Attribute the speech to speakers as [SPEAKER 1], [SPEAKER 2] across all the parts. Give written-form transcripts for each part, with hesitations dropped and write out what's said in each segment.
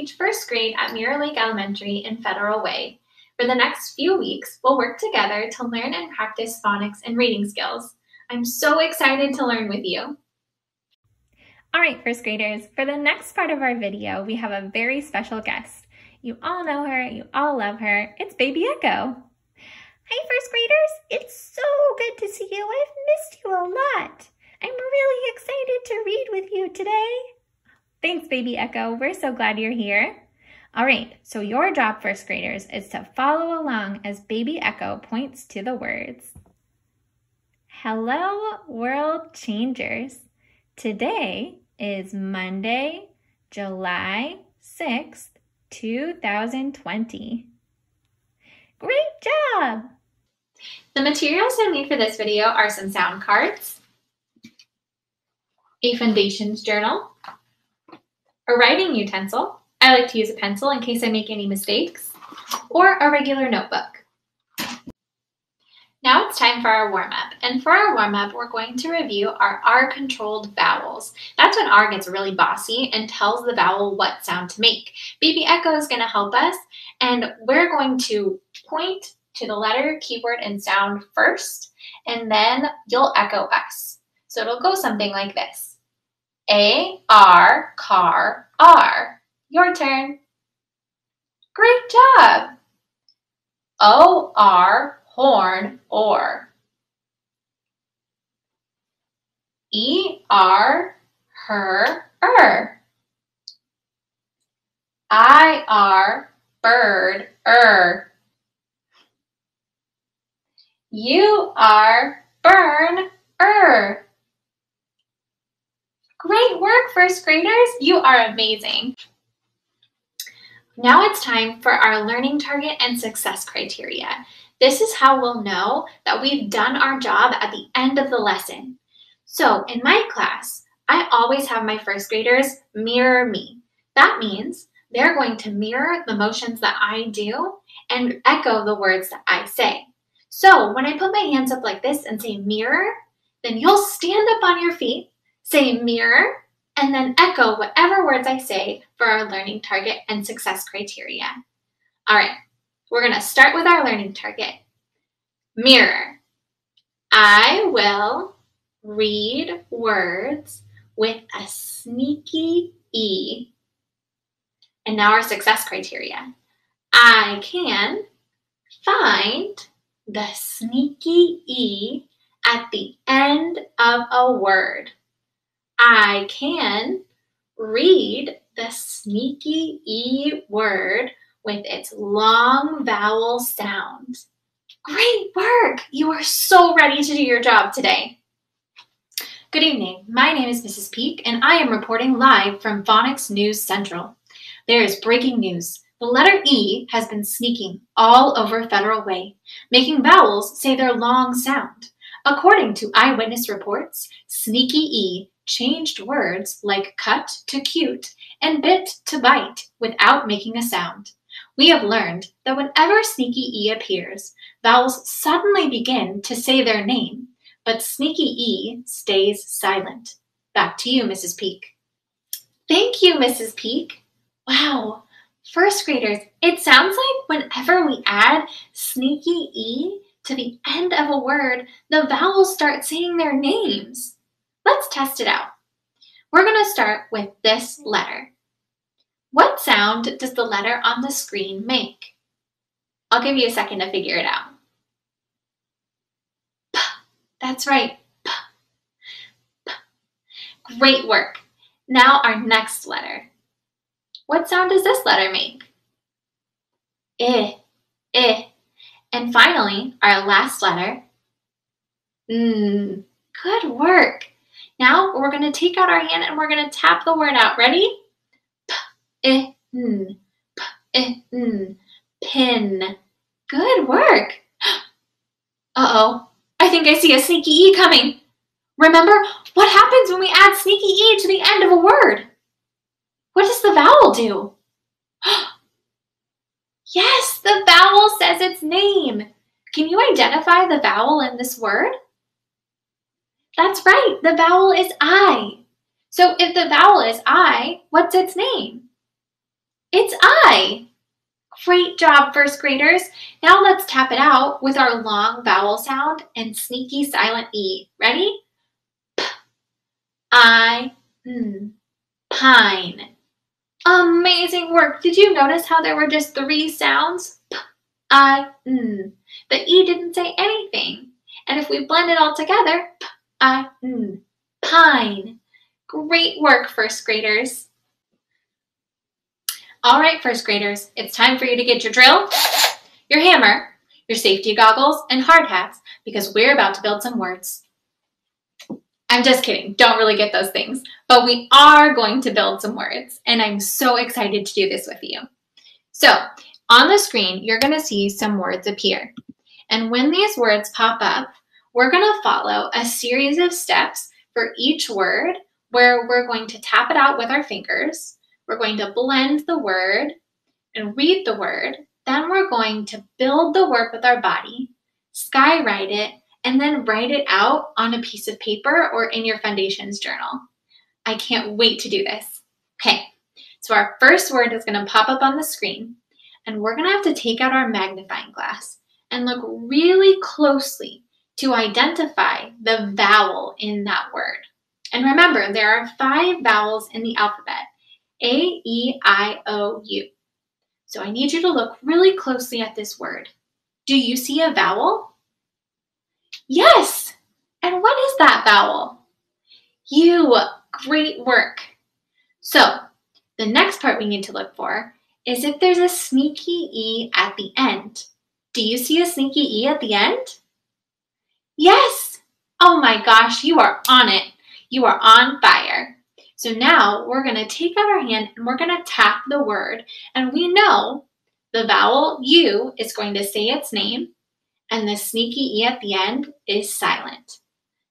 [SPEAKER 1] teach first grade at Mirror Lake Elementary in Federal Way. For the next few weeks, we'll work together to learn and practice phonics and reading skills. I'm so excited to learn with you.
[SPEAKER 2] All right, first graders, for the next part of our video, we have a very special guest. You all know her, you all love her. It's Baby Echo. Hi, first graders. It's so good to see you. I've missed you a lot. I'm really excited to read with you today. Thanks, Baby Echo. We're so glad you're here. All right, so your job, first graders, is to follow along as Baby Echo points to the words. Hello, world changers. Today is Monday, July 6th, 2020. Great job!
[SPEAKER 1] The materials I made for this video are some sound cards, a Foundations journal, a writing utensil. I like to use a pencil in case I make any mistakes, or a regular notebook. Now it's time for our warm-up. And for our warm-up, we're going to review our R-controlled vowels. That's when R gets really bossy and tells the vowel what sound to make. Baby Echo is going to help us, and we're going to point to the letter, keyword, and sound first, and then you'll echo us. So it'll go something like this. A, R, car, R. Your turn. Great job. O, R, horn, or. E, R, her, I, R, bird, You are burn, Great work, first graders. You are amazing. Now it's time for our learning target and success criteria. This is how we'll know that we've done our job at the end of the lesson. So in my class, I always have my first graders mirror me. That means they're going to mirror the motions that I do and echo the words that I say. So when I put my hands up like this and say mirror, then you'll stand up on your feet, say mirror, and then echo whatever words I say for our learning target and success criteria. All right, we're going to start with our learning target. Mirror. I will read words with a sneaky E. And now our success criteria. I can find the sneaky E at the end of a word. I can read the sneaky E word with its long vowel sound. Great work! You are so ready to do your job today. Good evening. My name is Mrs. Peak, and I am reporting live from Phonics News Central. There is breaking news. The letter E has been sneaking all over Federal Way, making vowels say their long sound. According to eyewitness reports, sneaky E changed words like cut to cute and bit to bite without making a sound. We have learned that whenever sneaky E appears, vowels suddenly begin to say their name, but sneaky E stays silent. Back to you, Mrs. Peak. Thank you, Mrs. Peak. Wow. First graders, it sounds like whenever we add sneaky E to the end of a word, the vowels start saying their names. Let's test it out. We're going to start with this letter. What sound does the letter on the screen make? I'll give you a second to figure it out. P. That's right. P. P. Great work. Now our next letter. What sound does this letter make? I. And finally, our last letter. Good work. Now we're going to take out our hand and we're going to tap the word out. Ready? P, n, p, n, pin. Good work. Uh-oh, I think I see a sneaky E coming. Remember, what happens when we add sneaky E to the end of a word? What does the vowel do? Yes, the vowel says its name. Can you identify the vowel in this word? That's right, the vowel is I. So if the vowel is I, what's its name? It's I. Great job, first graders. Now let's tap it out with our long vowel sound and sneaky silent E. Ready? P, I, N, pine. Amazing work. Did you notice how there were just 3 sounds? P, I, N. The E didn't say anything. And if we blend it all together, P, I, N, pine. Great work, first graders. All right, first graders, it's time for you to get your drill, your hammer, your safety goggles, and hard hats because we're about to build some words. I'm just kidding, don't really get those things, but we are going to build some words, and I'm so excited to do this with you. So, on the screen, you're going to see some words appear. And when these words pop up, we're going to follow a series of steps for each word where we're going to tap it out with our fingers. We're going to blend the word and read the word. Then we're going to build the word with our body, skywrite it, and then write it out on a piece of paper or in your Foundations journal. I can't wait to do this. Okay, so our first word is going to pop up on the screen, and we're going to have to take out our magnifying glass and look really closely to identify the vowel in that word. And remember, there are 5 vowels in the alphabet. A, E, I, O, U. So I need you to look really closely at this word. Do you see a vowel? Yes! And what is that vowel? U. Great work. So the next part we need to look for is if there's a sneaky E at the end. Do you see a sneaky E at the end? Yes! Oh my gosh, you are on it. You are on fire. So now we're going to take out our hand and we're going to tap the word. And we know the vowel U is going to say its name and the sneaky E at the end is silent.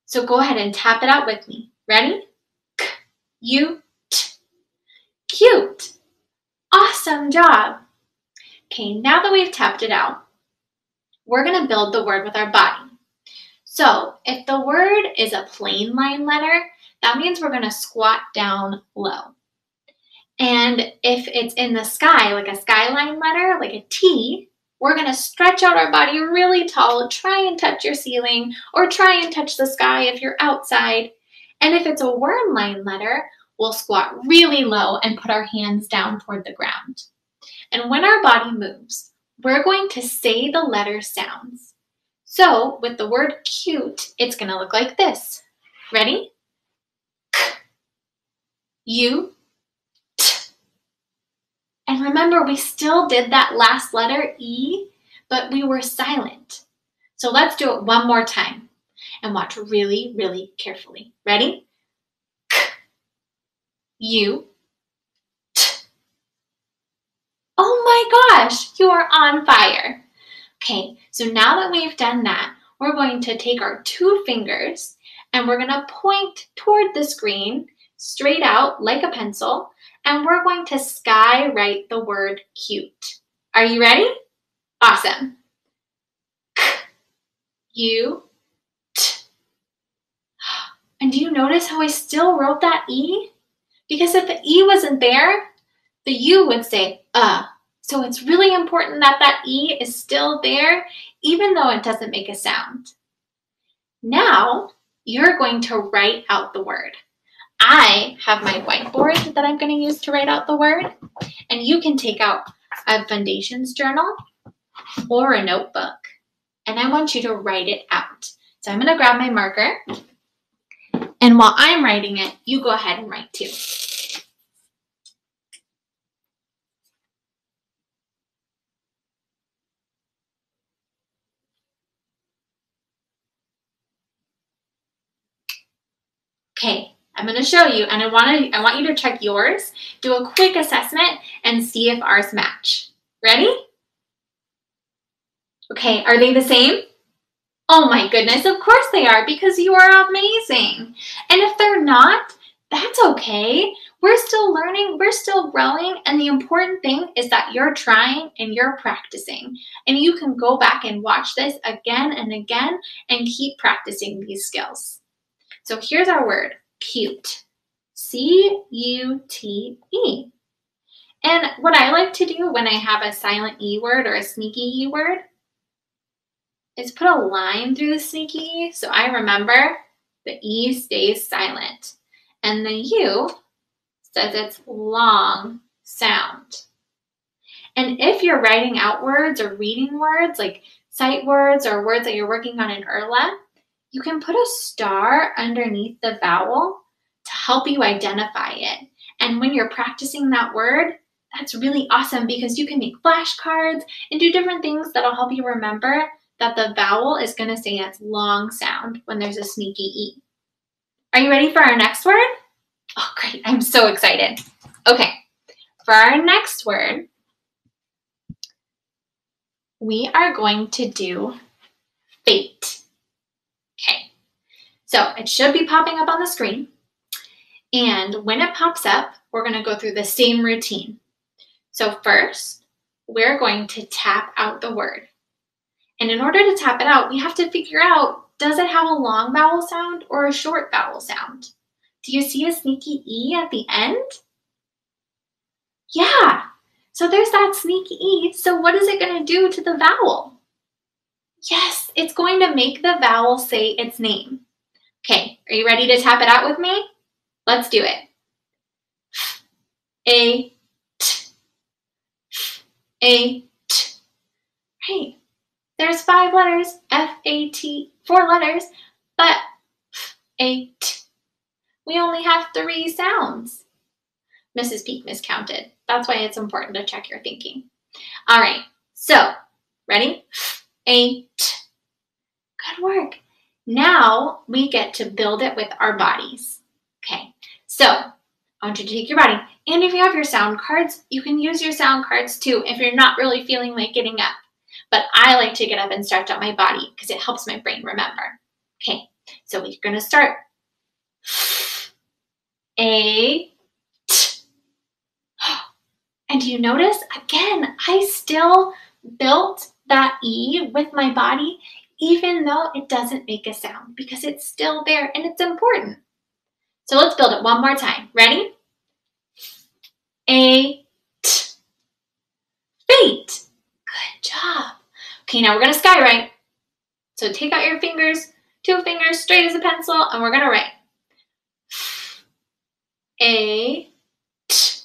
[SPEAKER 1] So go ahead and tap it out with me. Ready? K, U, T. Cute. Awesome job. Okay, now that we've tapped it out, we're going to build the word with our body. So if the word is a plain line letter, that means we're going to squat down low. And if it's in the sky, like a skyline letter, like a T, we're going to stretch out our body really tall, try and touch your ceiling, or try and touch the sky if you're outside. And if it's a worm line letter, we'll squat really low and put our hands down toward the ground. And when our body moves, we're going to say the letter sounds. So with the word cute, it's going to look like this. Ready? U, T. And remember, we still did that last letter, E, but we were silent. So let's do it one more time and watch really, really carefully. Ready? K, U, T. Oh my gosh, you are on fire. Okay, so now that we've done that, we're going to take our 2 fingers and we're going to point toward the screen straight out like a pencil, and we're going to skywrite the word cute. Are you ready? Awesome. K, U, T. And do you notice how I still wrote that E? Because if the E wasn't there, the U would say So it's really important that that E is still there, even though it doesn't make a sound. Now, you're going to write out the word. I have my whiteboard that I'm going to use to write out the word, and you can take out a Foundations journal or a notebook, and I want you to write it out. So I'm going to grab my marker, and while I'm writing it, you go ahead and write too. Okay, I'm going to show you, and I want you to check yours, do a quick assessment, and see if ours match. Ready? Okay, are they the same? Oh my goodness, of course they are, because you are amazing. And if they're not, that's okay. We're still learning, we're still growing, and the important thing is that you're trying and you're practicing. And you can go back and watch this again and again and keep practicing these skills. So here's our word, cute. C-U-T-E. And what I like to do when I have a silent E word or a sneaky E word is put a line through the sneaky E so I remember the E stays silent. And the U says it's long sound. And if you're writing out words or reading words, like sight words or words that you're working on in IRLA, you can put a star underneath the vowel to help you identify it. And when you're practicing that word, that's really awesome because you can make flashcards and do different things that'll help you remember that the vowel is going to say its long sound when there's a sneaky E. Are you ready for our next word? Oh, great. I'm so excited. Okay, for our next word, we are going to do fate. Okay, so it should be popping up on the screen. And when it pops up, we're going to go through the same routine. So first, we're going to tap out the word. And in order to tap it out, we have to figure out, does it have a long vowel sound or a short vowel sound? Do you see a sneaky E at the end? Yeah, so there's that sneaky E. So what is it going to do to the vowel? Yes, it's going to make the vowel say its name. Okay, are you ready to tap it out with me? Let's do it. A, t, a, t. Right, there's 5 letters, F-A-T, 4 letters, but a, t. We only have 3 sounds. Mrs. Peak miscounted. That's why it's important to check your thinking. All right, so ready? A, t. Good work. Now we get to build it with our bodies. Okay, so I want you to take your body. And if you have your sound cards, you can use your sound cards too if you're not really feeling like getting up. But I like to get up and stretch out my body because it helps my brain remember. Okay, so we're going to start. A, t. And do you notice, again, I still built that E with my body, even though it doesn't make a sound, because it's still there and it's important. So let's build it one more time. Ready? A, t. Fate. Good job. Okay, now we're going to skywrite. So take out your fingers, 2 fingers straight as a pencil, and we're going to write. A, t.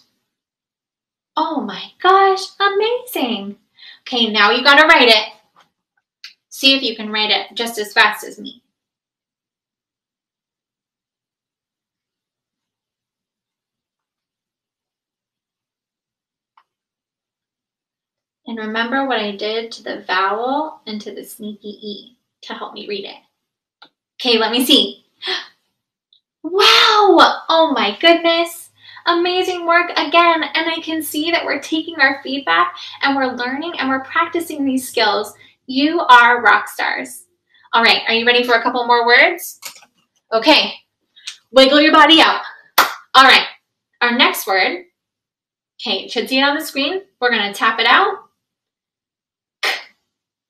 [SPEAKER 1] Oh my gosh, amazing. Okay, now you got to write it. See if you can write it just as fast as me. And remember what I did to the vowel and to the sneaky E to help me read it. Okay, let me see. Wow! Oh my goodness. Amazing work again. And I can see that we're taking our feedback and we're learning and we're practicing these skills. You are rock stars. All right, are you ready for a couple more words? Okay, wiggle your body out. All right, our next word. Okay, you should see it on the screen. We're going to tap it out.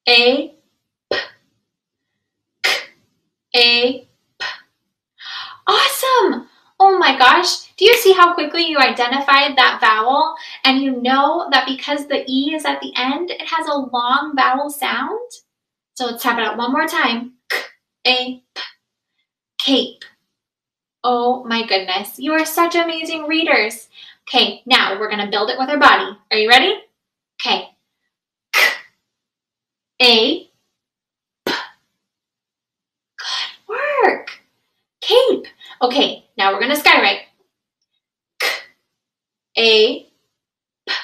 [SPEAKER 1] A, p, k, a, p. Awesome! Oh my gosh, do you see how quickly you identified that vowel? And you know that because the E is at the end, it has a long vowel sound? So let's tap it out one more time. K, a, p, cape. Oh my goodness, you are such amazing readers. Okay, now we're going to build it with our body. Are you ready? Okay. K, a, p. Good work. Cape. Okay, now we're going to skywrite. K, a, p.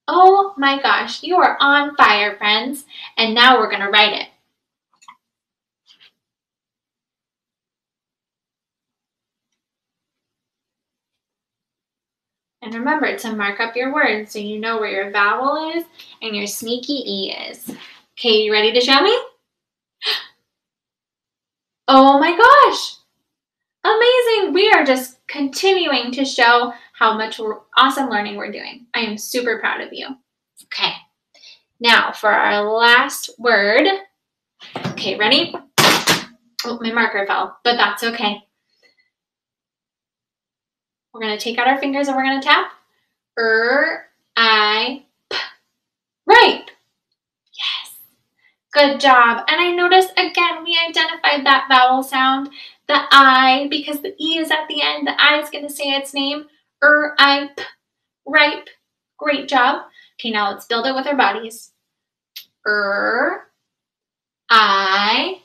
[SPEAKER 1] Oh my gosh, you are on fire, friends. And now we're going to write it. And remember to mark up your words so you know where your vowel is and your sneaky E is. Okay, you ready to show me? Oh my gosh! Amazing! We are just continuing to show how much awesome learning we're doing. I am super proud of you. Okay, now for our last word. Okay, ready? Oh, my marker fell, but that's okay. We're going to take out our fingers and we're going to tap. I, p. Right. Yes. Good job. And I noticed again, we identified that vowel sound, the I, because the E is at the end. The I is going to say its name. I, p. Ripe. Great job. Okay, now let's build it with our bodies. I,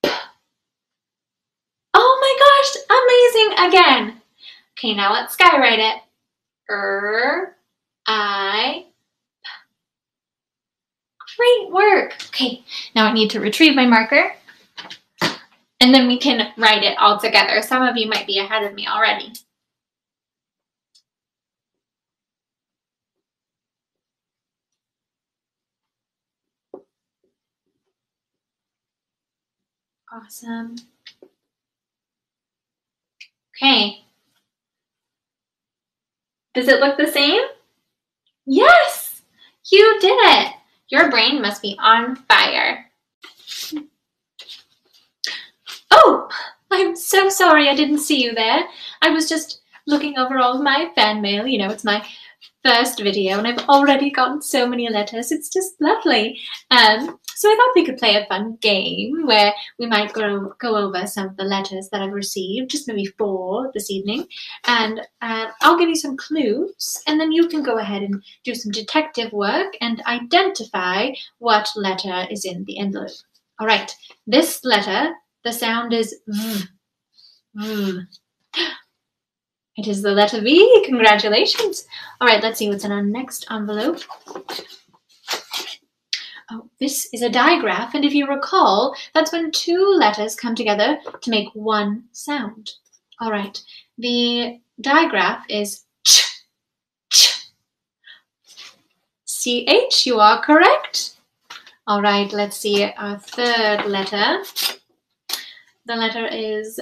[SPEAKER 1] p. Oh my gosh, amazing again. Okay, now let's skywrite it. I, p. Great work. Okay, now I need to retrieve my marker and then we can write it all together. Some of you might be ahead of me already. Awesome. Okay. Does it look the same? Yes, you did it. Your brain must be on fire. Oh, I'm so sorry I didn't see you there. I was just looking over all of my fan mail. You know, it's my first video and I've already gotten so many letters. It's just lovely. So I thought we could play a fun game where we might go over some of the letters that I've received, just maybe 4 this evening. And I'll give you some clues and then you can go ahead and do some detective work and identify what letter is in the envelope. All right, this letter, the sound is V. V. It is the letter V. Congratulations. All right, let's see what's in our next envelope. Oh, this is a digraph, and if you recall, that's when 2 letters come together to make one sound. All right, the digraph is ch, ch. CH, you are correct. All right, let's see our third letter. The letter is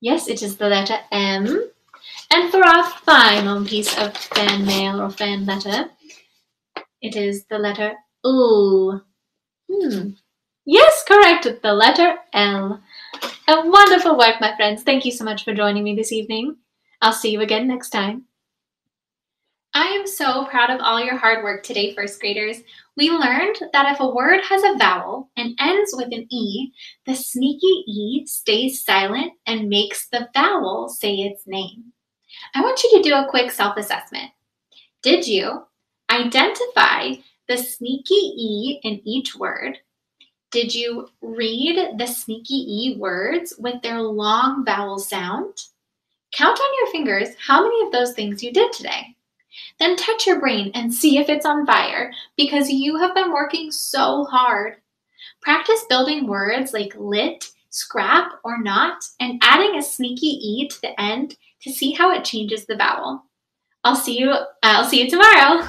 [SPEAKER 1] Yes, it is the letter M. And for our final piece of fan mail or fan letter, it is the letter L. Yes, correct, the letter L. A wonderful work, my friends. Thank you so much for joining me this evening. I'll see you again next time. I am so proud of all your hard work today, first graders. We learned that if a word has a vowel and ends with an E, the sneaky E stays silent and makes the vowel say its name. I want you to do a quick self-assessment. Did you identify the sneaky E in each word? Did you read the sneaky E words with their long vowel sound? Count on your fingers how many of those things you did today. Then touch your brain and see if it's on fire because you have been working so hard. Practice building words like lit, scrap, or not, and adding a sneaky E to the end to see how it changes the vowel. I'll see you tomorrow.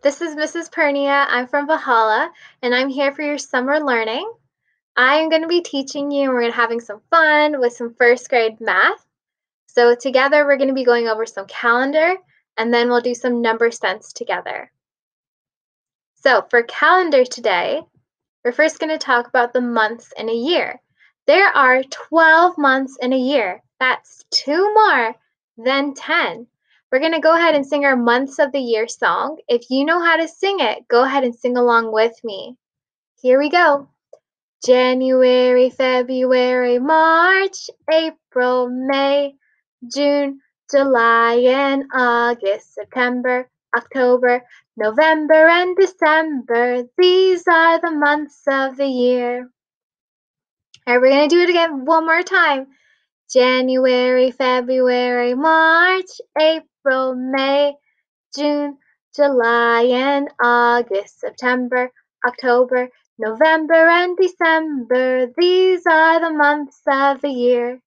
[SPEAKER 3] This is Mrs. Pernia. I'm from Valhalla, and I'm here for your summer learning. I am going to be teaching you, and we're going to be having some fun with some first grade math. So together, we're going to be going over some calendar, and then we'll do some number sense together. So for calendar today, we're first going to talk about the months in a year. There are 12 months in a year. That's 2 more than 10. We're going to go ahead and sing our Months of the Year song. If you know how to sing it, go ahead and sing along with me. Here we go. January, February, March, April, May, June, July, and August, September, October, November, and December. These are the months of the year. All right, we're going to do it again one more time. January, February, March, April, May, June, July, and August, September, October, November, and December. These are the months of the year.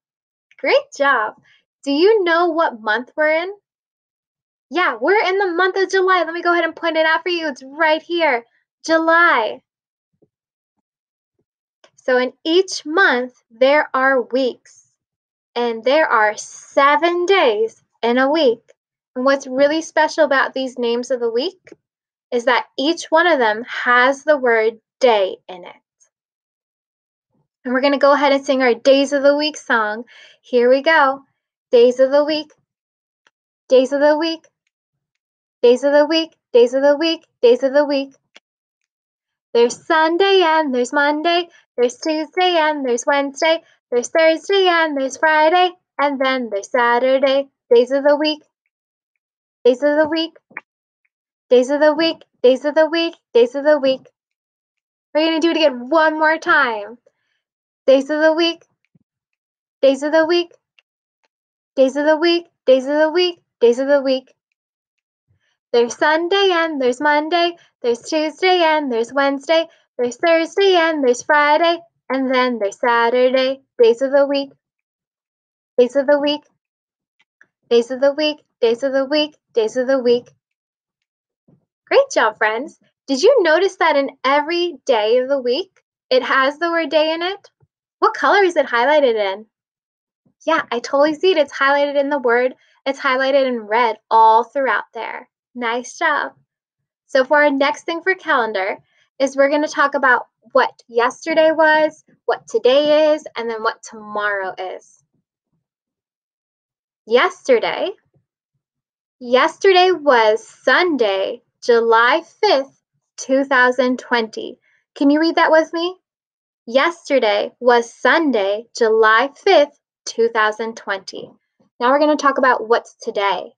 [SPEAKER 3] Great job. Do you know what month we're in? Yeah, we're in the month of July. Let me go ahead and point it out for you. It's right here, July. So in each month, there are weeks, and there are 7 days in a week. And what's really special about these names of the week is that each one of them has the word day in it. And we're going to go ahead and sing our Days of the Week song. Here we go. Days of the week, days of the week, days of the week, days of the week, days of the week. There's Sunday and there's Monday, there's Tuesday and there's Wednesday, there's Thursday and there's Friday, and then there's Saturday. Days of the week, days of the week, days of the week, days of the week, days of the week. We're going to do it again one more time. Days of the week, days of the week, days of the week, days of the week, days of the week. There's Sunday and there's Monday, there's Tuesday and there's Wednesday, there's Thursday and there's Friday, and then there's Saturday. Days of the week, days of the week, days of the week, days of the week, days of the week. Great job, friends. Did you notice that in every day of the week, it has the word day in it? What color is it highlighted in? Yeah, I totally see it. It's highlighted in the word. It's highlighted in red all throughout there. Nice job. So for our next thing for calendar is we're going to talk about what yesterday was, what today is, and then what tomorrow is. Yesterday was Sunday, July 5th, 2020. Can you read that with me? Yesterday was Sunday, July 5th, 2020. Now we're going to talk about what's today.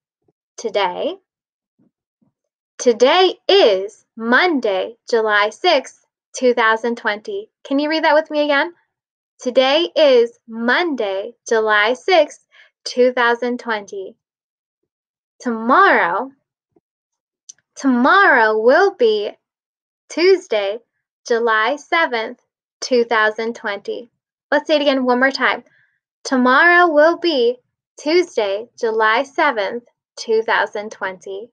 [SPEAKER 3] Today is Monday, July 6th, 2020. Can you read that with me again? Today is Monday, July 6th, 2020. Tomorrow will be Tuesday, July 7th, 2020. Let's say it again one more time. Tomorrow will be Tuesday, July 7th, 2020.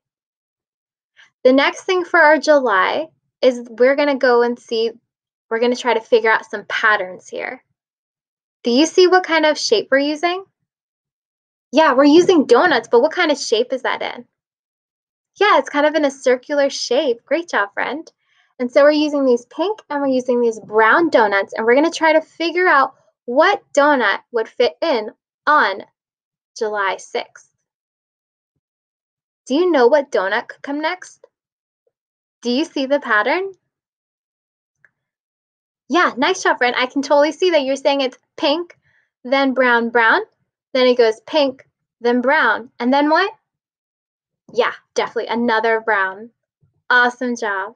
[SPEAKER 3] The next thing for our July is we're going to go and see, we're going to try to figure out some patterns here. Do you see what kind of shape we're using? Yeah, we're using donuts, but what kind of shape is that in? Yeah, it's kind of in a circular shape. Great job, friend. And so we're using these pink and we're using these brown donuts, and we're going to try to figure out what donut would fit in on July 6th. Do you know what donut could come next? Do you see the pattern? Yeah, nice job, friend. I can totally see that you're saying it's pink, then brown, brown, then it goes pink, then brown, and then what? Yeah, definitely another brown. Awesome job.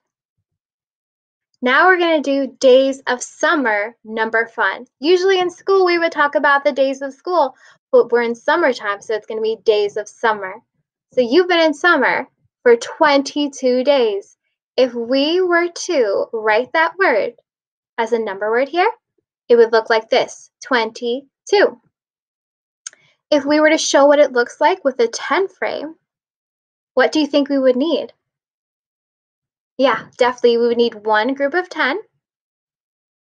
[SPEAKER 3] Now we're going to do days of summer number fun. Usually in school we would talk about the days of school, but we're in summertime, so it's going to be days of summer. So you've been in summer for 22 days. If we were to write that word as a number word here, it would look like this, 22. If we were to show what it looks like with a 10 frame, what do you think we would need? Yeah, definitely we would need one group of 10,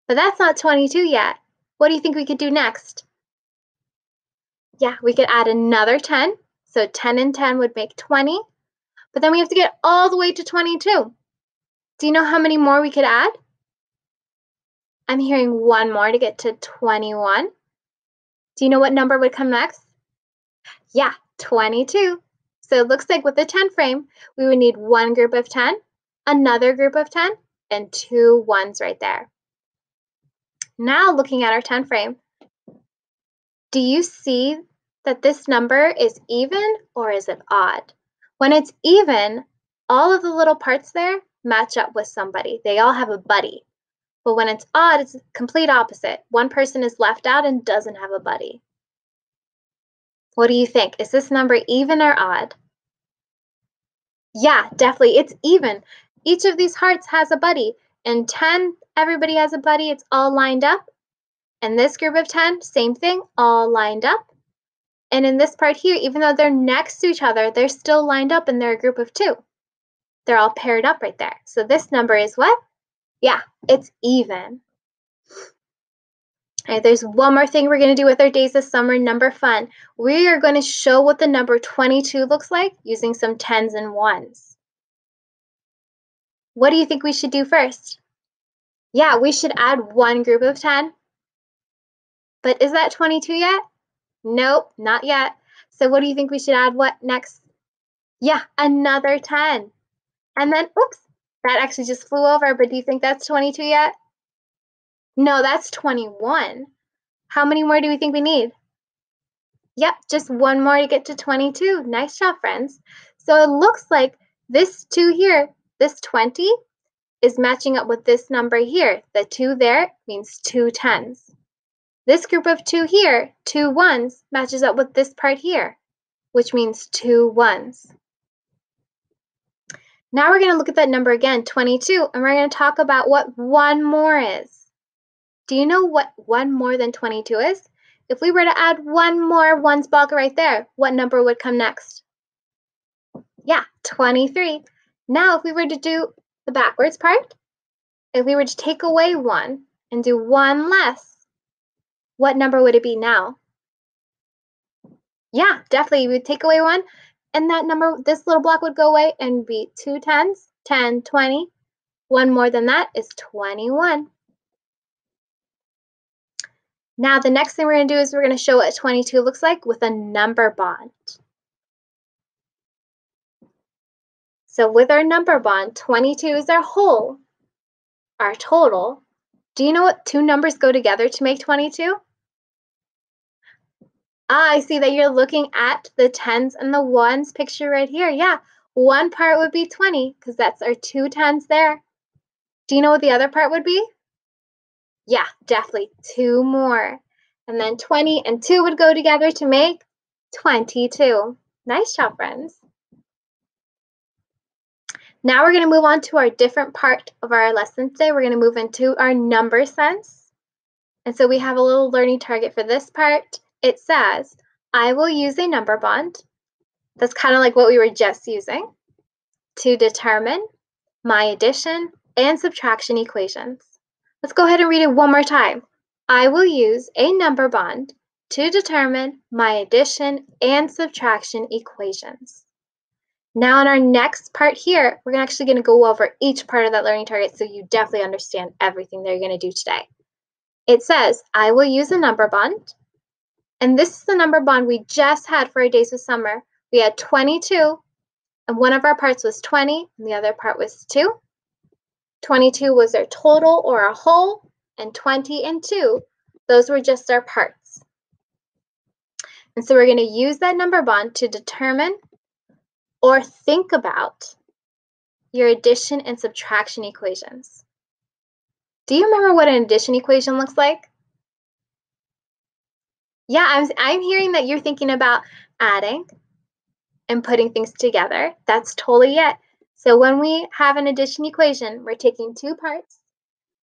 [SPEAKER 3] but that's not 22 yet. What do you think we could do next? Yeah, we could add another 10, so 10 and 10 would make 20, but then we have to get all the way to 22. Do you know how many more we could add? I'm hearing one more to get to 21. Do you know what number would come next? Yeah, 22. So it looks like with the 10 frame, we would need one group of 10, another group of 10, and two ones right there. Now looking at our 10 frame, do you see that this number is even or is it odd? When it's even, all of the little parts there match up with somebody. They all have a buddy. But when it's odd, it's the complete opposite. One person is left out and doesn't have a buddy. What do you think? Is this number even or odd? Yeah, definitely, it's even. Each of these hearts has a buddy. In 10, everybody has a buddy. It's all lined up. And this group of 10, same thing, all lined up. And in this part here, even though they're next to each other, they're still lined up and they're a group of 2. They're all paired up right there. So this number is what? Yeah, it's even. All right, there's one more thing we're going to do with our Days of Summer number fun. We are going to show what the number 22 looks like using some 10s and 1s. What do you think we should do first? Yeah, we should add one group of 10. But is that 22 yet? Nope, not yet. So what do you think we should add what next? Yeah, another 10. And then, oops, that actually just flew over, but do you think that's 22 yet? No, that's 21. How many more do we think we need? Yep, just one more to get to 22. Nice job, friends. So it looks like this 2 here, this 20, is matching up with this number here. The 2 there means 2 10s. This group of 2 here, 2 1s, matches up with this part here, which means 2 1s. Now we're going to look at that number again, 22, and we're going to talk about what one more is. Do you know what one more than 22 is? If we were to add one more ones block right there, what number would come next? Yeah, 23. Now, if we were to do the backwards part, if we were to take away 1 and do 1 less, what number would it be now? Yeah, definitely. We would take away 1, and that number, this little block would go away and be 2 10s, 10, 20. One more than that is 21. Now, the next thing we're going to do is we're going to show what 22 looks like with a number bond. So with our number bond, 22 is our whole, our total. Do you know what 2 numbers go together to make 22? I see that you're looking at the 10s and the 1s picture right here. Yeah, one part would be 20 because that's our 2 10s there. Do you know what the other part would be? Yeah, definitely 2 more. And then 20 and 2 would go together to make 22. Nice job, friends. Now we're going to move on to our different part of our lesson today. We're going to move into our number sense. And so we have a little learning target for this part. It says, I will use a number bond. That's kind of like what we were just using to determine my addition and subtraction equations. Let's go ahead and read it one more time. I will use a number bond to determine my addition and subtraction equations. Now in our next part here, we're actually going to go over each part of that learning target so you definitely understand everything that you're going to do today. It says, I will use a number bond. And this is the number bond we just had for our Days of Summer. We had 22, and one of our parts was 20, and the other part was 2. 22 was our total or our whole, and 20 and 2, those were just our parts. And so we're going to use that number bond to determine or think about your addition and subtraction equations. Do you remember what an addition equation looks like? Yeah, I'm hearing that you're thinking about adding and putting things together. That's totally it. So when we have an addition equation, we're taking 2 parts,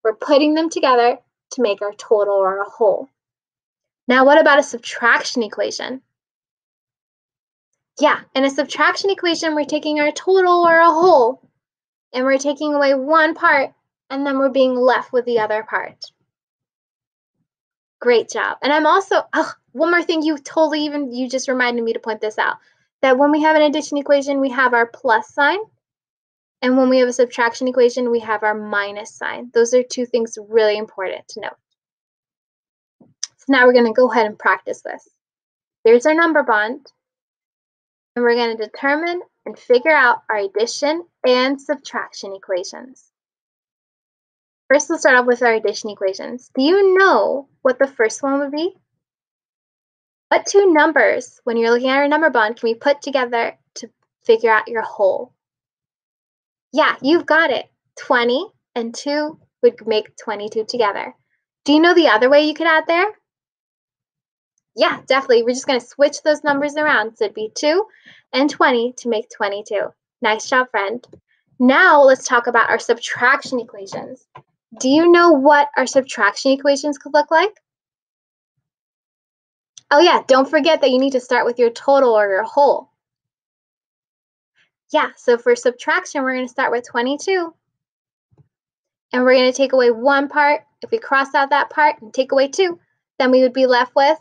[SPEAKER 3] we're putting them together to make our total or a whole. Now, what about a subtraction equation? Yeah, in a subtraction equation, we're taking our total or a whole, and we're taking away one part, and then we're being left with the other part. Great job. And I'm also, one more thing, you just reminded me to point this out, that when we have an addition equation, we have our plus sign, and when we have a subtraction equation, we have our minus sign. Those are 2 things really important to note. So now we're going to go ahead and practice this. Here's our number bond. And we're going to determine and figure out our addition and subtraction equations. First, let's start off with our addition equations. Do you know what the first one would be? What two numbers, when you're looking at our number bond, can we put together to figure out your whole? Yeah, you've got it. 20 and 2 would make 22 together. Do you know the other way you could add there? Yeah, definitely. We're just going to switch those numbers around. So it'd be 2 and 20 to make 22. Nice job, friend. Now let's talk about our subtraction equations. Do you know what our subtraction equations could look like? Oh yeah, don't forget that you need to start with your total or your whole. Yeah, so for subtraction, we're going to start with 22. And we're going to take away one part. If we cross out that part and take away 2, then we would be left with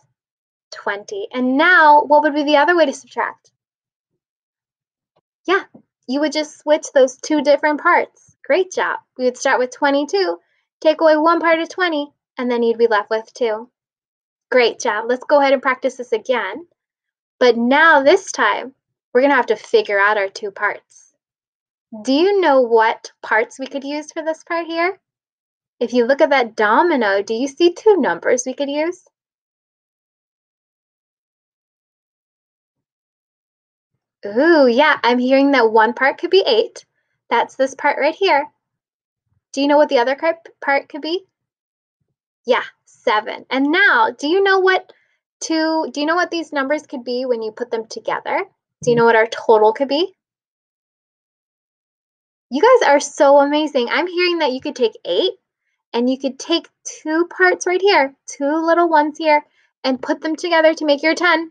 [SPEAKER 3] 20. And now, what would be the other way to subtract? Yeah, you would just switch those two different parts. Great job. We would start with 22, take away one part of 20, and then you'd be left with 2. Great job. Let's go ahead and practice this again. But now this time, we're going to have to figure out our two parts. Do you know what parts we could use for this part here? If you look at that domino, do you see two numbers we could use? Ooh, yeah, I'm hearing that one part could be 8. That's this part right here. Do you know what the other part could be? Yeah, 7. And now, do you know what these numbers could be when you put them together? Do you know what our total could be? You guys are so amazing. I'm hearing that you could take 8 and you could take two parts right here, two little ones here, and put them together to make your 10.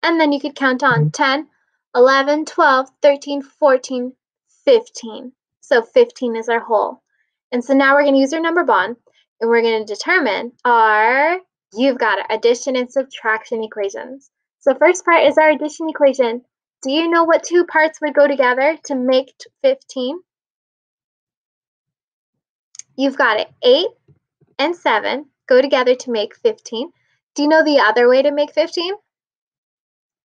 [SPEAKER 3] And then you could count on 10, 11, 12, 13, 14, 15. So 15 is our whole. And so now we're going to use our number bond, and we're going to determine our, you've got it, addition and subtraction equations. So first part is our addition equation. Do you know what two parts would go together to make 15? You've got it. 8 and 7 go together to make 15. Do you know the other way to make 15?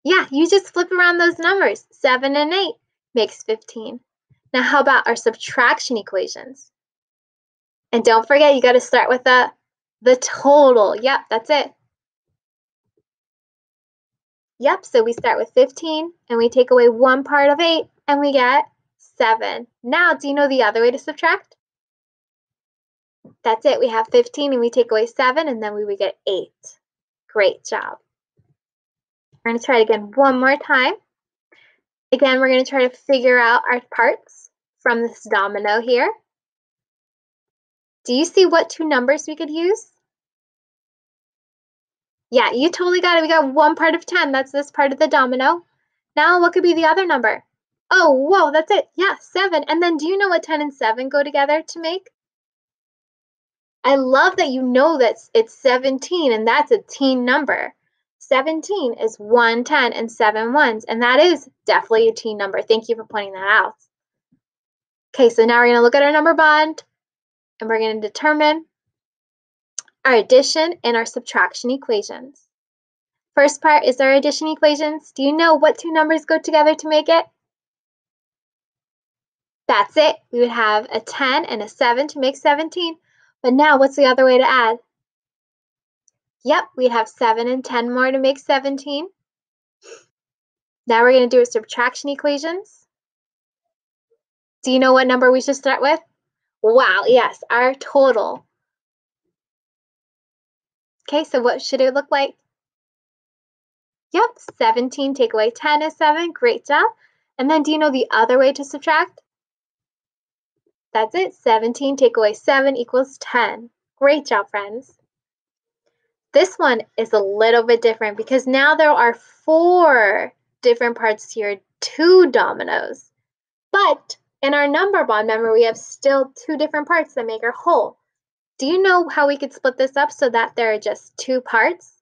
[SPEAKER 3] Yeah, you just flip around those numbers. 7 and 8 makes 15. Now, how about our subtraction equations? And don't forget, you got to start with the total. Yep, that's it. Yep, so we start with 15, and we take away one part of 8, and we get 7. Now, do you know the other way to subtract? That's it. We have 15, and we take away 7, and then we would get 8. Great job. We're going to try it again one more time. Again, we're going to try to figure out our parts from this domino here. Do you see what two numbers we could use? Yeah, you totally got it. We got one part of 10. That's this part of the domino. Now, what could be the other number? Oh, whoa, that's it. Yeah, 7. And then do you know what 10 and 7 go together to make? I love that you know that it's 17, and that's a teen number. 17 is 1 10 and 7 ones, and that is definitely a teen number. Thank you for pointing that out. Okay, so now we're going to look at our number bond, and we're going to determine our addition and our subtraction equations. First part is our addition equations. Do you know what two numbers go together to make it? That's it. We would have a 10 and a 7 to make 17. But now, what's the other way to add? Yep, we'd have 7 and 10 more to make 17. Now we're going to do our subtraction equations. Do you know what number we should start with? Wow, yes, our total. Okay, so what should it look like? Yep, 17 take away 10 is 7. Great job. And then do you know the other way to subtract? That's it. 17 take away 7 equals 10. Great job, friends. This one is a little bit different because now there are 4 different parts to your 2 dominoes. But in our number bond, remember, we have still 2 different parts that make our whole. Do you know how we could split this up so that there are just 2 parts?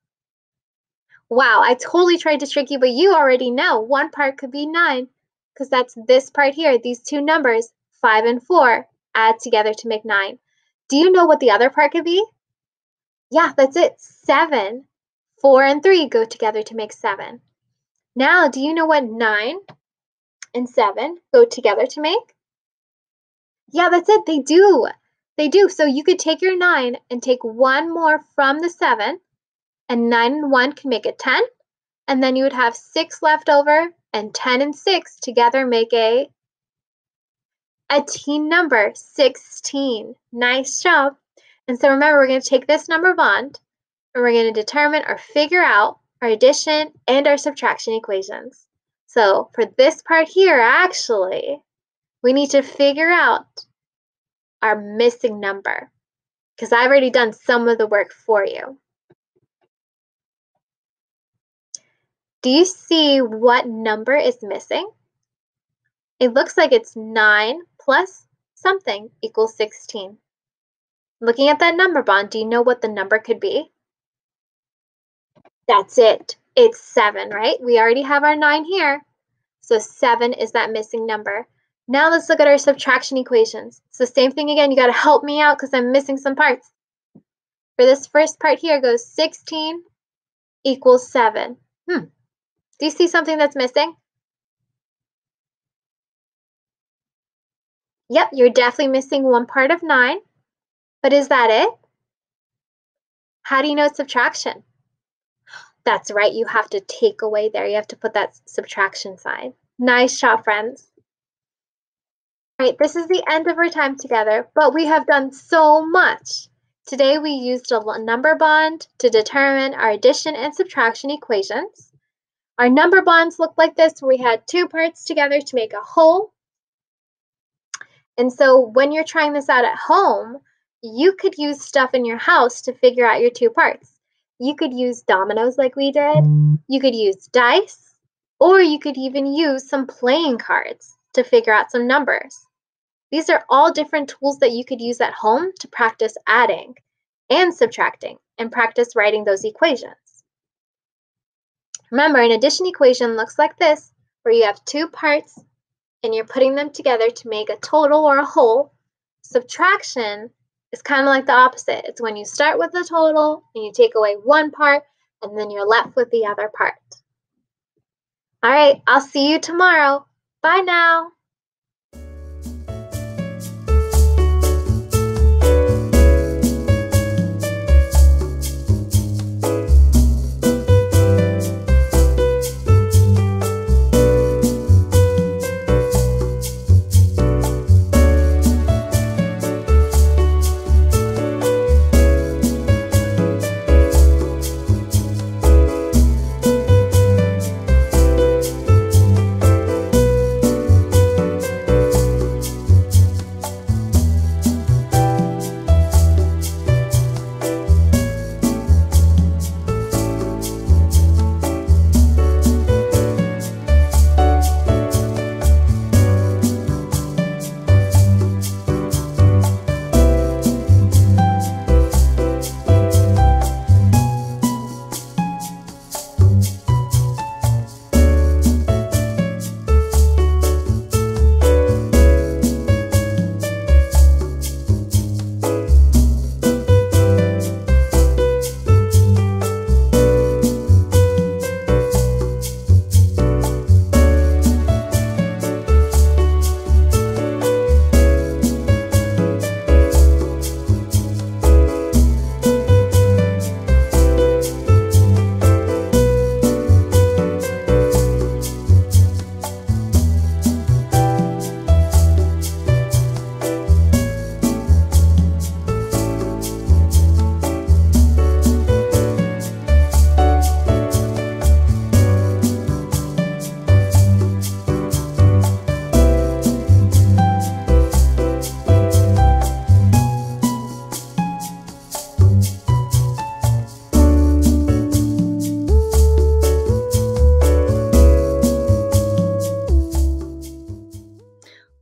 [SPEAKER 3] Wow, I totally tried to trick you, but you already know. One part could be 9 because that's this part here. These 2 numbers, 5 and 4, add together to make 9. Do you know what the other part could be? Yeah, that's it, 7. 4 and 3 go together to make 7. Now, do you know what 9 and 7 go together to make? Yeah, that's it, they do. They do. So you could take your 9 and take one more from the 7, and 9 and 1 can make it 10. And then you would have 6 left over, and 10 and 6 together make a teen number, 16. Nice job. And so remember, we're going to take this number bond, and we're going to determine or figure out our addition and our subtraction equations. So for this part here, actually, we need to figure out our missing number, because I've already done some of the work for you. Do you see what number is missing? It looks like it's 9 plus something equals 16. Looking at that number bond, do you know what the number could be? That's it. It's 7, right? We already have our 9 here. So 7 is that missing number. Now let's look at our subtraction equations. So same thing again, you got to help me out because I'm missing some parts. For this first part here, goes 16 equals 7. Do you see something that's missing? Yep, you're definitely missing one part of 9. But is that it? How do you know it's subtraction? That's right, you have to take away there. You have to put that subtraction sign. Nice job, friends. All right, this is the end of our time together, but we have done so much. Today we used a number bond to determine our addition and subtraction equations. Our number bonds look like this. We had 2 parts together to make a whole. And so when you're trying this out at home, you could use stuff in your house to figure out your 2 parts. You could use dominoes like we did. You could use dice, or you could even use some playing cards to figure out some numbers. These are all different tools that you could use at home to practice adding and subtracting and practice writing those equations. Remember, an addition equation looks like this, where you have 2 parts and you're putting them together to make a total or a whole. Subtraction is kind of like the opposite. It's when you start with the total and you take away one part and then you're left with the other part. All right, I'll see you tomorrow. Bye now.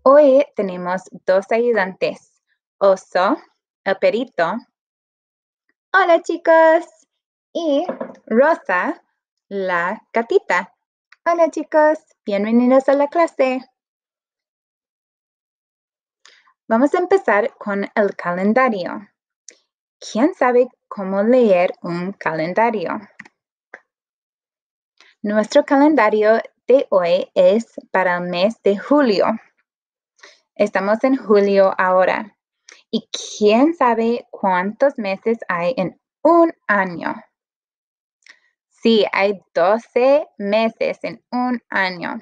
[SPEAKER 4] Hoy tenemos 2 ayudantes, Oso, el perito. Hola chicos. Y Rosa, la gatita. Hola chicos, bienvenidos a la clase. Vamos a empezar con el calendario. ¿Quién sabe cómo leer un calendario? Nuestro calendario de hoy es para el mes de julio. Estamos en julio ahora ¿Y quién sabe cuántos meses hay en un año? Sí, hay 12 meses en un año.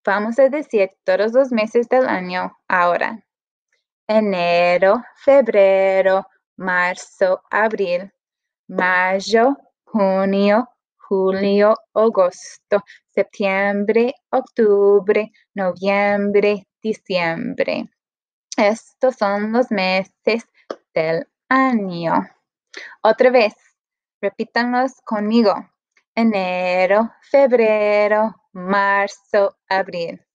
[SPEAKER 4] Vamos a decir todos los meses del año ahora. Enero, febrero, marzo, abril, mayo, junio, julio, agosto, septiembre, octubre, noviembre, diciembre. Estos son los meses del año. Otra vez, repítanlos conmigo. Enero, febrero, marzo, abril,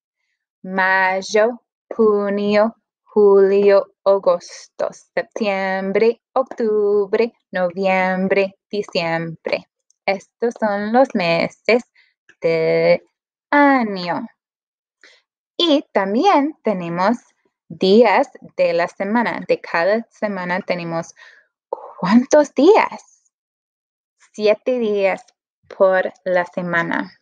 [SPEAKER 4] mayo, junio, julio, agosto, septiembre, octubre, noviembre, diciembre. Estos son los meses del año. Y también tenemos días de la semana. De cada semana tenemos ¿cuántos días? 7 días por la semana.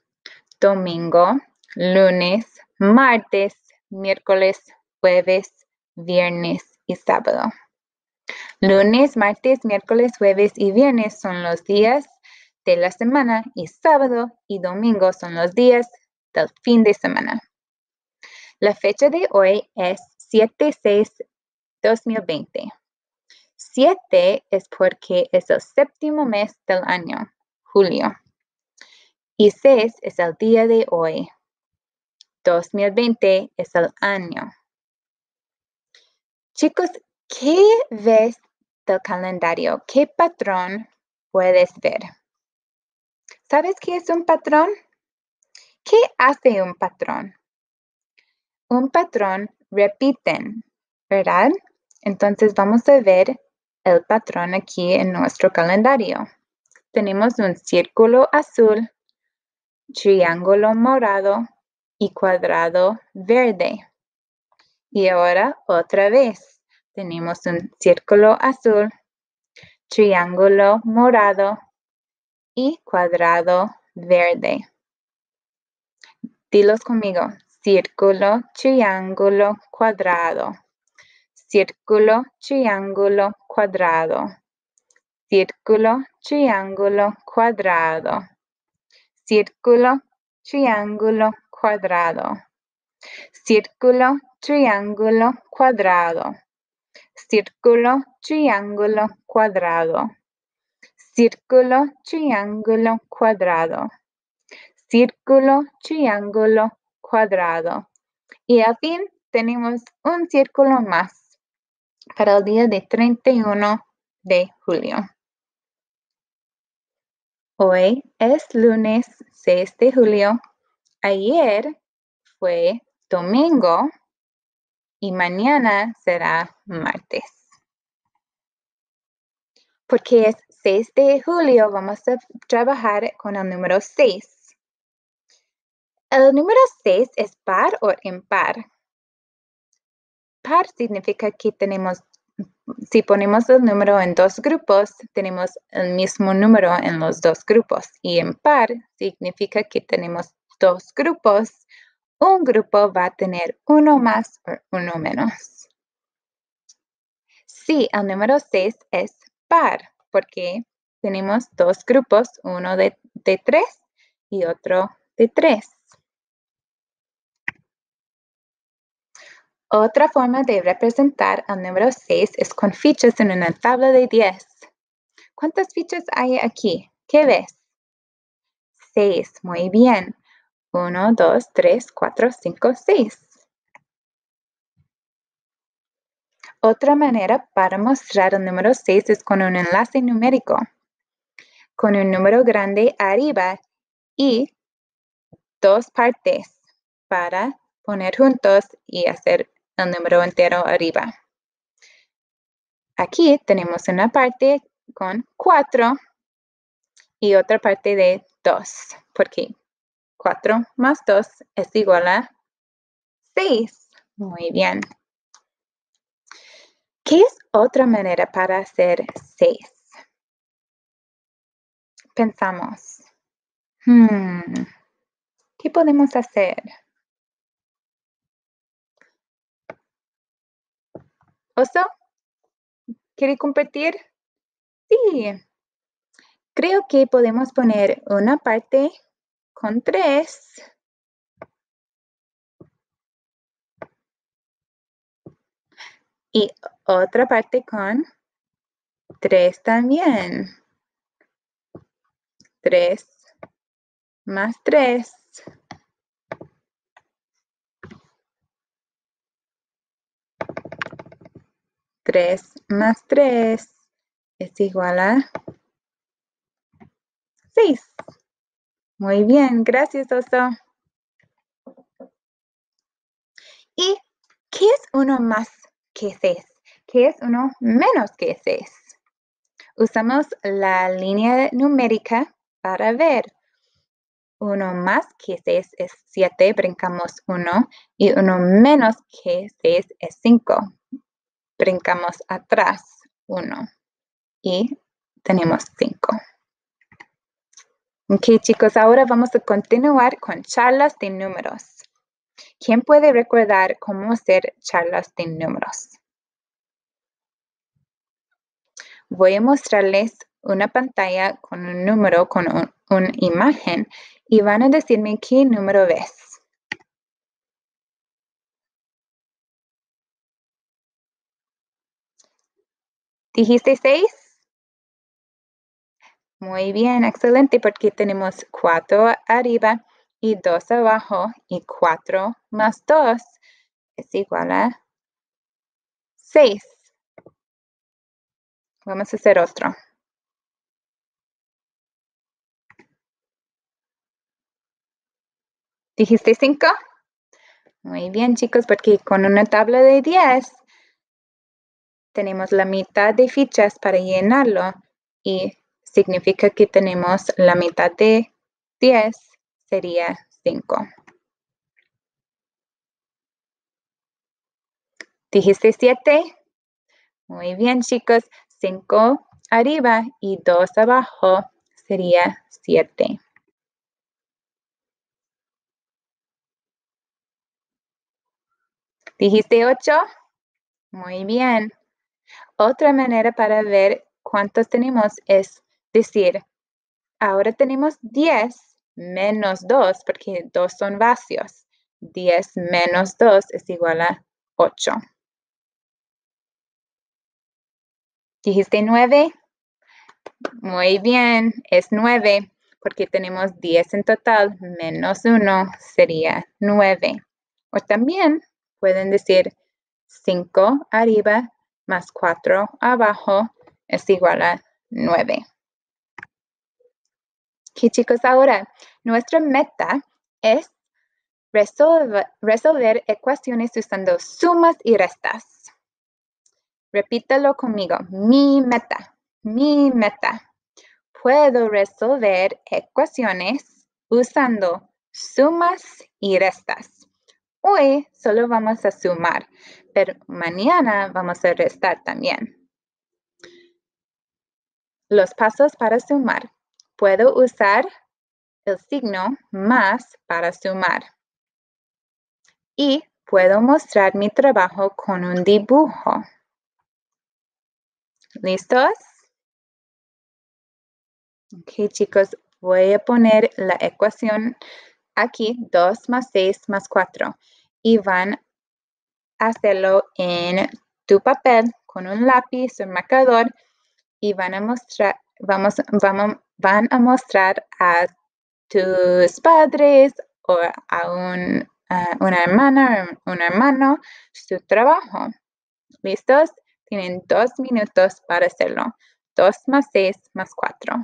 [SPEAKER 4] Domingo, lunes, martes, miércoles, jueves, viernes y sábado. Lunes, martes, miércoles, jueves y viernes son los días de la semana y sábado y domingo son los días del fin de semana. La fecha de hoy es 7/6/2020. 7 es porque es el séptimo mes del año, julio. Y 6 es el día de hoy. 2020 es el año. Chicos, ¿qué ves del calendario? ¿Qué patrón puedes ver? ¿Sabes qué es un patrón? ¿Qué hace un patrón? Un patrón repiten, ¿verdad? Entonces vamos a ver el patrón aquí en nuestro calendario. Tenemos un círculo azul, triángulo morado y cuadrado verde. Y ahora otra vez tenemos un círculo azul, triángulo morado y cuadrado verde. Dilos conmigo. Círculo, triángulo, cuadrado. Círculo, triángulo, cuadrado. Círculo, triángulo, cuadrado. Círculo, triángulo, cuadrado. Círculo, triángulo, cuadrado. Círculo, triángulo, cuadrado. Círculo, triángulo, cuadrado. Círculo, triángulo, cuadrado. Y al fin tenemos un círculo más para el día de 31 de julio. Hoy es lunes 6 de julio. Ayer fue domingo y mañana será martes. Porque es 6 de julio, vamos a trabajar con el número 6. El número 6 es par o impar. Par significa que si ponemos el número en dos grupos, tenemos el mismo número en los dos grupos. Y impar significa que tenemos dos grupos. Un grupo va a tener uno más o uno menos. Sí, el número 6 es par, porque tenemos dos grupos, uno de 3 y otro de 3. Otra forma de representar el número 6 es con fichas en una tabla de 10. ¿Cuántas fichas hay aquí? ¿Qué ves? 6. Muy bien. 1, 2, 3, 4, 5, 6. Otra manera para mostrar el número 6 es con un enlace numérico, con un número grande arriba y dos partes para poner juntos y hacer el número entero arriba. Aquí tenemos una parte con 4 y otra parte de 2, porque 4 más 2 es igual a 6. Muy bien. ¿Qué es otra manera para hacer 6? Pensamos. ¿Qué podemos hacer? ¿Oso? ¿Quiere compartir? Sí. Creo que podemos poner una parte con 3 y otra parte con 3 también. 3 más 3. 3 más 3 es igual a 6. Muy bien, gracias, Oso. ¿Y qué es 1 más que 6? ¿Qué es 1 menos que 6? Usamos la línea numérica para ver. 1 más que 6 es 7, brincamos 1, y 1 menos que 6 es 5. Brincamos atrás 1 y tenemos 5. Ok, chicos, ahora vamos a continuar con charlas de números. ¿Quién puede recordar cómo hacer charlas de números? Voy a mostrarles una pantalla con un número, con una imagen, y van a decirme qué número ves. ¿Dijiste 6? Muy bien, excelente, porque tenemos 4 arriba y 2 abajo, y 4 más 2 es igual a 6. Vamos a hacer otro. ¿Dijiste 5? Muy bien, chicos, porque con una tabla de 10 tenemos la mitad de fichas para llenarlo y significa que tenemos la mitad de 10 sería 5. ¿Dijiste 7? Muy bien, chicos. 5 arriba y 2 abajo sería 7. ¿Dijiste 8? Muy bien. Otra manera para ver cuántos tenemos es decir, ahora tenemos 10 menos 2, porque 2 son vacíos. 10 menos 2 es igual a 8. ¿Dijiste 9? Muy bien, es 9, porque tenemos 10 en total, menos 1 sería 9. O también pueden decir 5 arriba más 4 abajo es igual a 9. Ok, chicos, ahora nuestra meta es resolver ecuaciones usando sumas y restas. Repítalo conmigo. Mi meta. Mi meta. Puedo resolver ecuaciones usando sumas y restas. Hoy solo vamos a sumar, pero mañana vamos a restar también. Los pasos para sumar. Puedo usar el signo más para sumar. Y puedo mostrar mi trabajo con un dibujo. ¿Listos? Ok, chicos, voy a poner la ecuación aquí, 2 más 6 más 4. Y van a hacerlo en tu papel con un lápiz, un marcador, y van a mostrar, van a mostrar a tus padres o a una hermana o un hermano su trabajo. ¿Listos? Tienen 2 minutos para hacerlo. 2 más 6 más 4.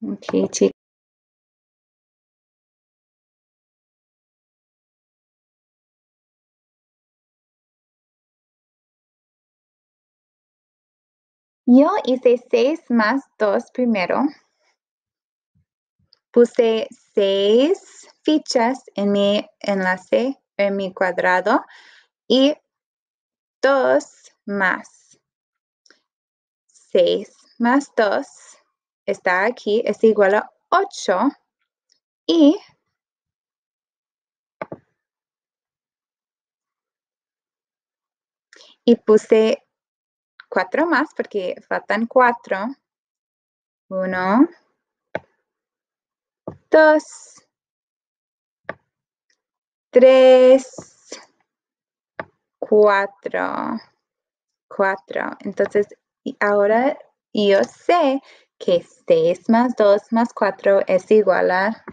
[SPEAKER 4] Ok, chicos. Yo hice 6 más 2 primero. Puse 6 fichas en mi enlace, en mi cuadrado, y 2 más. 6 más 2 está aquí, es igual a 8. Y puse 4 más porque faltan 4. 1, 2, 3, 4. Entonces, ahora yo sé que 6 más 2 más 4 es igual a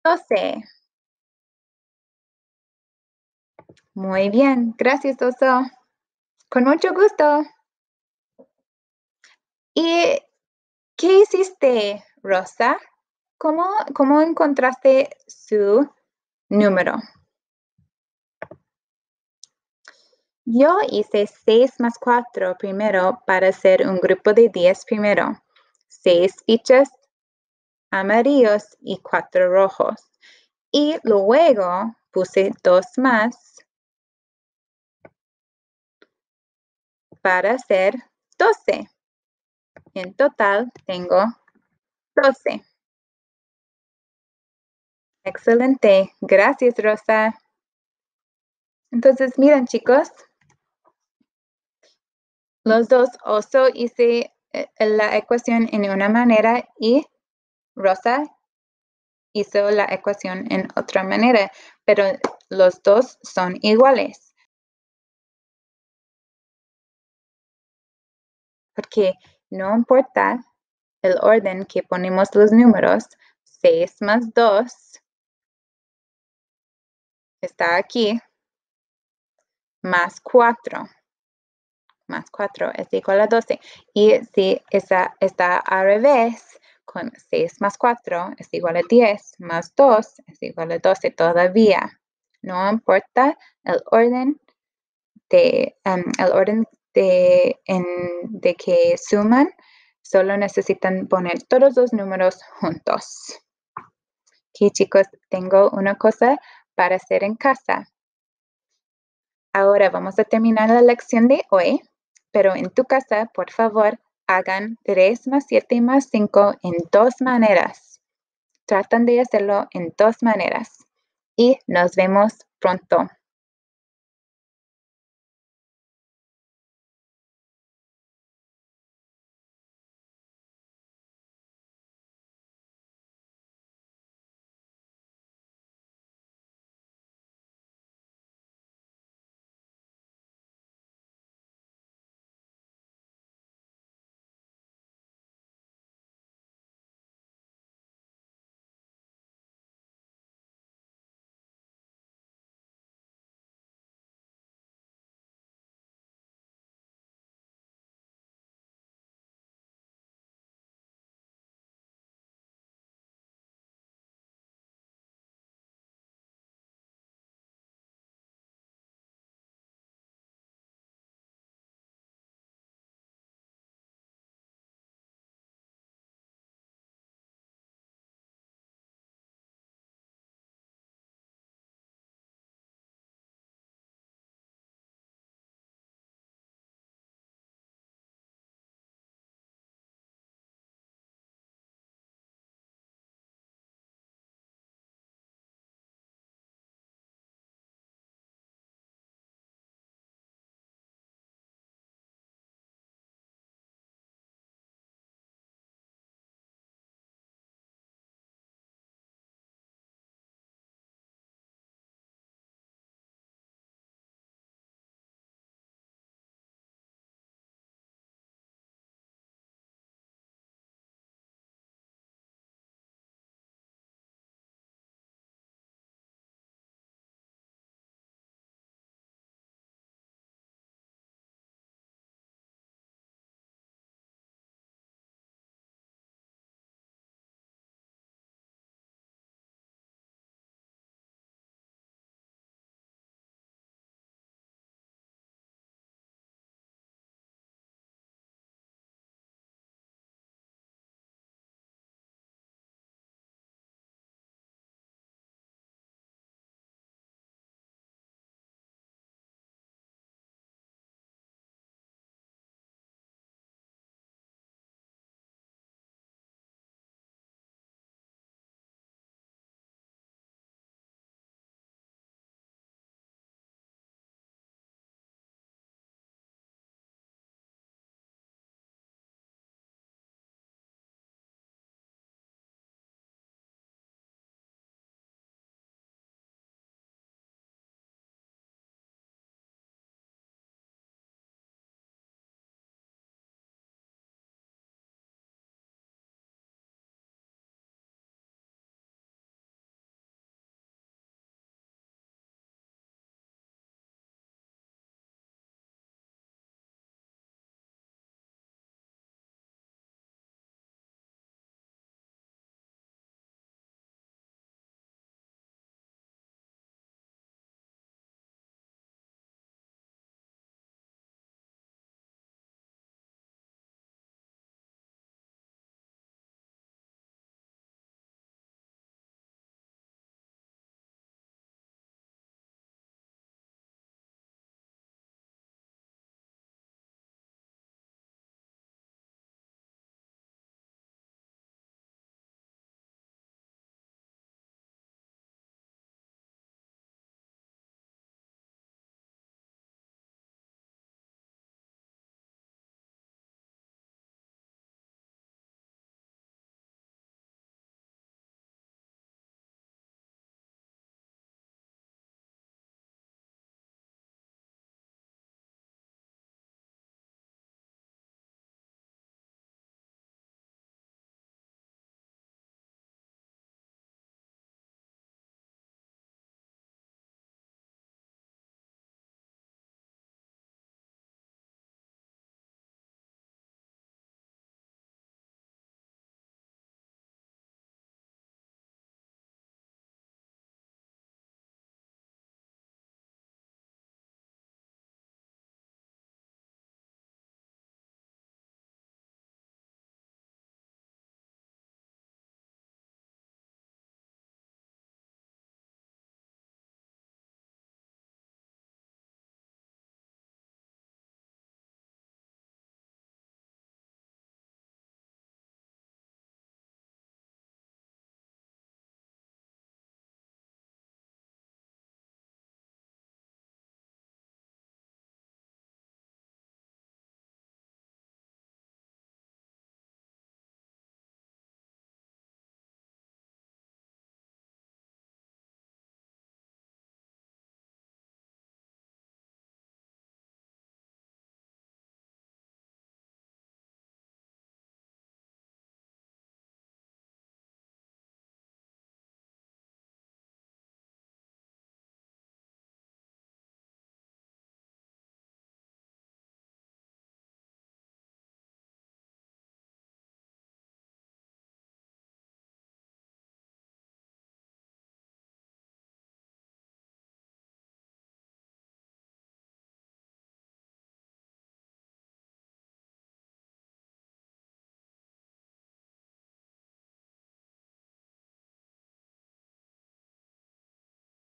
[SPEAKER 4] 12. Muy bien, gracias, Oso. Con mucho gusto. ¿Y qué hiciste, Rosa? ¿Cómo encontraste su número? Yo hice 6 más 4 primero para hacer un grupo de 10 primero. 6 fichas amarillos y 4 rojos. Y luego puse 2 más para hacer 12. En total tengo 12. Excelente. Gracias, Rosa. Entonces, miren, chicos. Los dos, Oso hice la ecuación en una manera y Rosa hizo la ecuación en otra manera, pero los dos son iguales. Porque no importa el orden que ponemos los números, 6 más 2 está aquí, más 4. Más 4 es igual a 12. Y si esa está al revés, con 6 más 4 es igual a 10, más 2 es igual a 12 todavía. No importa el orden de que suman, solo necesitan poner todos los números juntos. Aquí, chicos, tengo una cosa para hacer en casa. Ahora vamos a terminar la lección de hoy, pero en tu casa, por favor, hagan 3 más 7 más 5 en 2 maneras. Tratan de hacerlo en 2 maneras. Y nos vemos pronto.